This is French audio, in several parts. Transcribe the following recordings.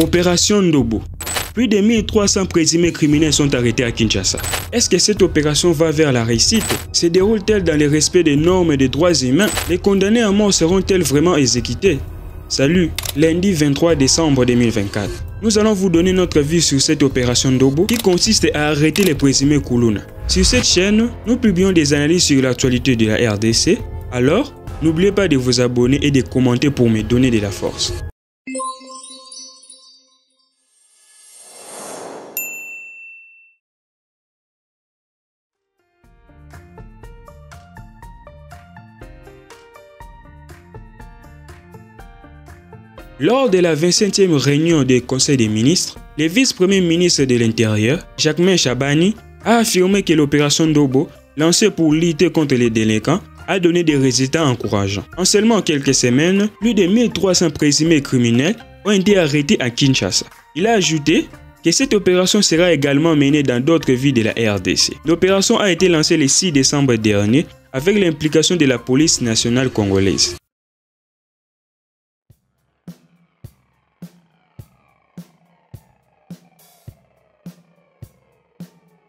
Opération Ndobo. Plus de 1300 présumés criminels sont arrêtés à Kinshasa. Est-ce que cette opération va vers la réussite? Se déroule-t-elle dans le respect des normes et des droits humains? Les condamnés à mort seront-ils vraiment exécutés? Salut, lundi 23 décembre 2024. Nous allons vous donner notre avis sur cette opération Ndobo qui consiste à arrêter les présumés Kuluna. Sur cette chaîne, nous publions des analyses sur l'actualité de la RDC. Alors, n'oubliez pas de vous abonner et de commenter pour me donner de la force. Lors de la 25e réunion du Conseil des ministres, le vice-premier ministre de l'Intérieur, Jacquemain Chabani, a affirmé que l'opération Ndobo, lancée pour lutter contre les délinquants, a donné des résultats encourageants. En seulement quelques semaines, plus de 1300 présumés criminels ont été arrêtés à Kinshasa. Il a ajouté que cette opération sera également menée dans d'autres villes de la RDC. L'opération a été lancée le 6 décembre dernier avec l'implication de la police nationale congolaise.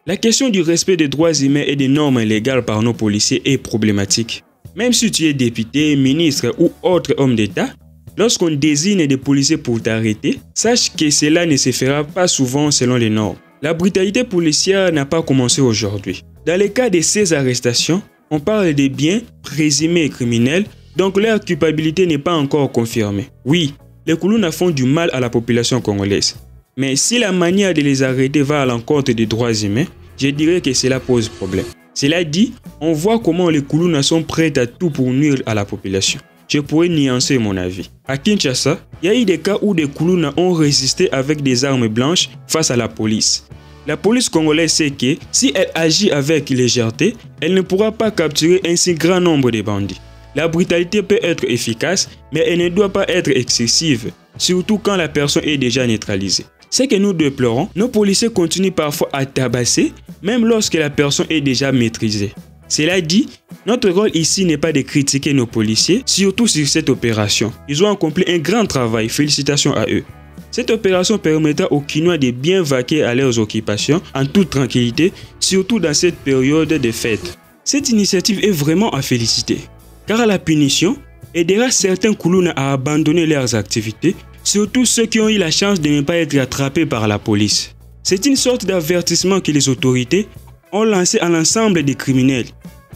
La question du respect des droits humains et des normes légales par nos policiers est problématique. Même si tu es député, ministre ou autre homme d'État, lorsqu'on désigne des policiers pour t'arrêter, sache que cela ne se fera pas souvent selon les normes. La brutalité policière n'a pas commencé aujourd'hui. Dans le cas de ces arrestations, on parle des biens présumés criminels, donc leur culpabilité n'est pas encore confirmée. Oui, les Kuluna font du mal à la population congolaise. Mais si la manière de les arrêter va à l'encontre des droits humains, je dirais que cela pose problème. Cela dit, on voit comment les Kuluna sont prêts à tout pour nuire à la population. Je pourrais nuancer mon avis. À Kinshasa, il y a eu des cas où des Kuluna ont résisté avec des armes blanches face à la police. La police congolaise sait que si elle agit avec légèreté, elle ne pourra pas capturer un si grand nombre de bandits. La brutalité peut être efficace, mais elle ne doit pas être excessive, surtout quand la personne est déjà neutralisée. Ce que nous déplorons, nos policiers continuent parfois à tabasser, même lorsque la personne est déjà maîtrisée. Cela dit, notre rôle ici n'est pas de critiquer nos policiers, surtout sur cette opération. Ils ont accompli un grand travail, félicitations à eux. Cette opération permettra aux Kinois de bien vaquer à leurs occupations en toute tranquillité, surtout dans cette période de fête. Cette initiative est vraiment à féliciter, car la punition aidera certains Kuluna à abandonner leurs activités, surtout ceux qui ont eu la chance de ne pas être attrapés par la police. C'est une sorte d'avertissement que les autorités ont lancé à l'ensemble des criminels,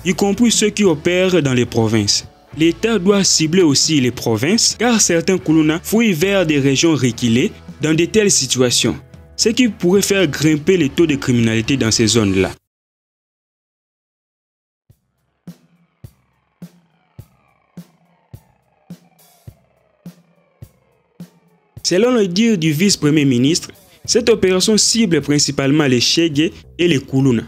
y compris ceux qui opèrent dans les provinces. L'État doit cibler aussi les provinces, car certains Kuluna fouillent vers des régions reculées dans de telles situations, ce qui pourrait faire grimper les taux de criminalité dans ces zones-là. Selon le dire du vice-premier ministre, cette opération cible principalement les Chege et les Kuluna.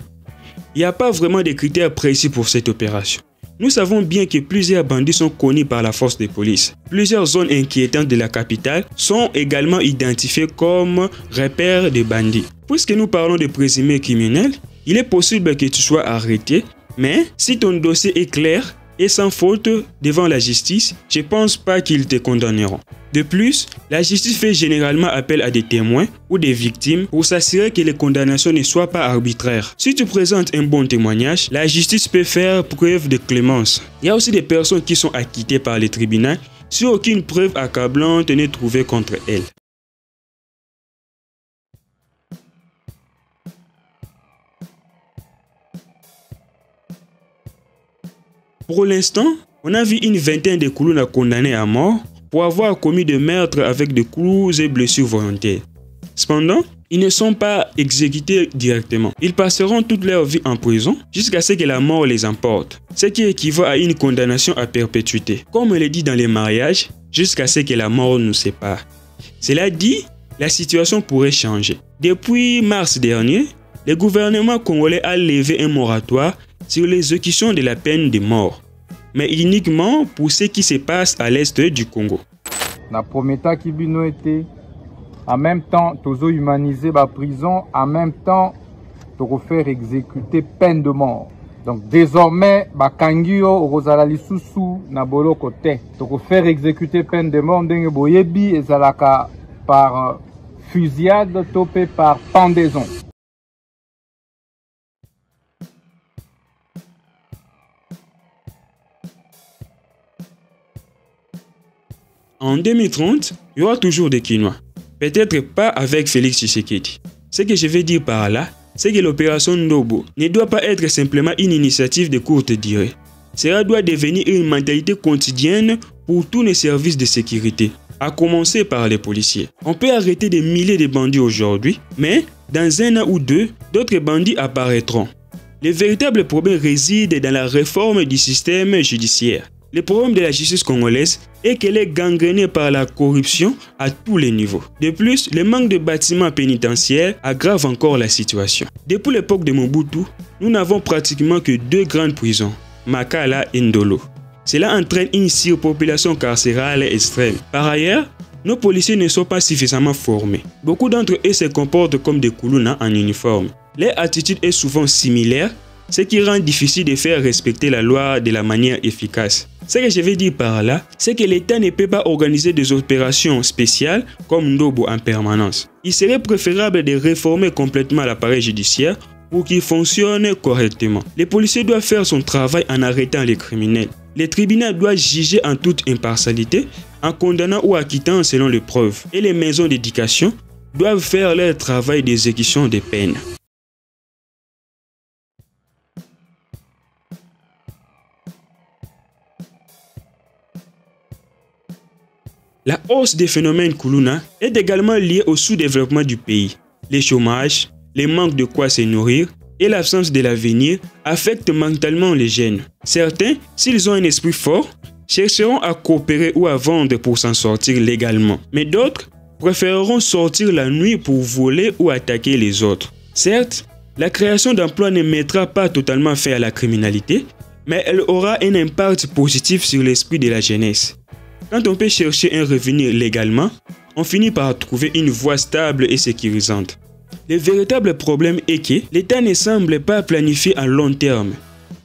Il n'y a pas vraiment de critères précis pour cette opération. Nous savons bien que plusieurs bandits sont connus par la force de police. Plusieurs zones inquiétantes de la capitale sont également identifiées comme repères de bandits. Puisque nous parlons de présumés criminels, il est possible que tu sois arrêté, mais si ton dossier est clair et sans faute devant la justice, je ne pense pas qu'ils te condamneront. De plus, la justice fait généralement appel à des témoins ou des victimes pour s'assurer que les condamnations ne soient pas arbitraires. Si tu présentes un bon témoignage, la justice peut faire preuve de clémence. Il y a aussi des personnes qui sont acquittées par les tribunaux si aucune preuve accablante n'est trouvée contre elles. Pour l'instant, on a vu une vingtaine de Kuluna condamnés à mort pour avoir commis des meurtres avec des coups et blessures volontaires. Cependant, ils ne sont pas exécutés directement. Ils passeront toute leur vie en prison jusqu'à ce que la mort les emporte, ce qui équivaut à une condamnation à perpétuité, comme on le dit dans les mariages, jusqu'à ce que la mort nous sépare. Cela dit, la situation pourrait changer. Depuis mars dernier, le gouvernement congolais a levé un moratoire sur l'exécution de la peine de mort, mais uniquement pour ce qui se passe à l'est du Congo. Na prometa qui bino été en même temps tozo humaniser la prison, en même temps to faire exécuter peine de mort. Donc désormais bakangio rozala lisusu na boloko te to faire exécuter peine de mort ndenge boyebi ezalaka par fusillade topé par pendaison. En 2030, il y aura toujours des Quinois. Peut-être pas avec Félix Tshisekedi. Ce que je veux dire par là, c'est que l'opération Ndobo ne doit pas être simplement une initiative de courte durée. Cela doit devenir une mentalité quotidienne pour tous les services de sécurité, à commencer par les policiers. On peut arrêter des milliers de bandits aujourd'hui, mais dans un an ou deux, d'autres bandits apparaîtront. Le véritable problème réside dans la réforme du système judiciaire. Le problème de la justice congolaise est qu'elle est gangrénée par la corruption à tous les niveaux. De plus, le manque de bâtiments pénitentiaires aggrave encore la situation. Depuis l'époque de Mobutu, nous n'avons pratiquement que 2 grandes prisons, Makala et Ndolo. Cela entraîne une surpopulation carcérale extrême. Par ailleurs, nos policiers ne sont pas suffisamment formés. Beaucoup d'entre eux se comportent comme des Kuluna en uniforme. Leur attitude est souvent similaire, ce qui rend difficile de faire respecter la loi de la manière efficace. Ce que je veux dire par là, c'est que l'État ne peut pas organiser des opérations spéciales comme Ndobo en permanence. Il serait préférable de réformer complètement l'appareil judiciaire pour qu'il fonctionne correctement. Les policiers doivent faire son travail en arrêtant les criminels. Les tribunaux doivent juger en toute impartialité, en condamnant ou acquittant selon les preuves. Et les maisons d'éducation doivent faire leur travail d'exécution des peines. La hausse des phénomènes Kuluna est également liée au sous-développement du pays. Le chômage, le manque de quoi se nourrir et l'absence de l'avenir affectent mentalement les jeunes. Certains, s'ils ont un esprit fort, chercheront à coopérer ou à vendre pour s'en sortir légalement. Mais d'autres préféreront sortir la nuit pour voler ou attaquer les autres. Certes, la création d'emplois ne mettra pas totalement fin à la criminalité, mais elle aura un impact positif sur l'esprit de la jeunesse. Quand on peut chercher un revenu légalement, on finit par trouver une voie stable et sécurisante. Le véritable problème est que l'État ne semble pas planifier à long terme.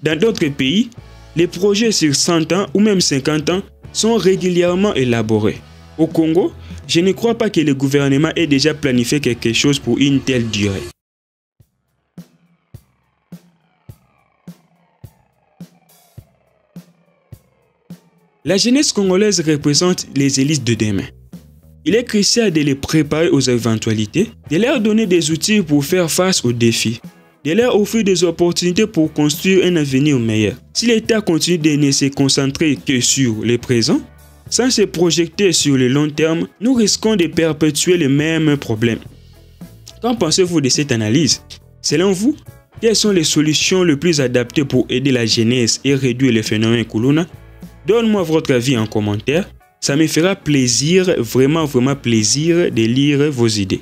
Dans d'autres pays, les projets sur 100 ans ou même 50 ans sont régulièrement élaborés. Au Congo, je ne crois pas que le gouvernement ait déjà planifié quelque chose pour une telle durée. La jeunesse congolaise représente les élites de demain. Il est crucial de les préparer aux éventualités, de leur donner des outils pour faire face aux défis, de leur offrir des opportunités pour construire un avenir meilleur. Si l'État continue de ne se concentrer que sur le présent, sans se projeter sur le long terme, nous risquons de perpétuer les mêmes problèmes. Qu'en pensez-vous de cette analyse? Selon vous, quelles sont les solutions les plus adaptées pour aider la jeunesse et réduire les phénomènes Kuluna? Donne-moi votre avis en commentaire, ça me fera plaisir, vraiment plaisir de lire vos idées.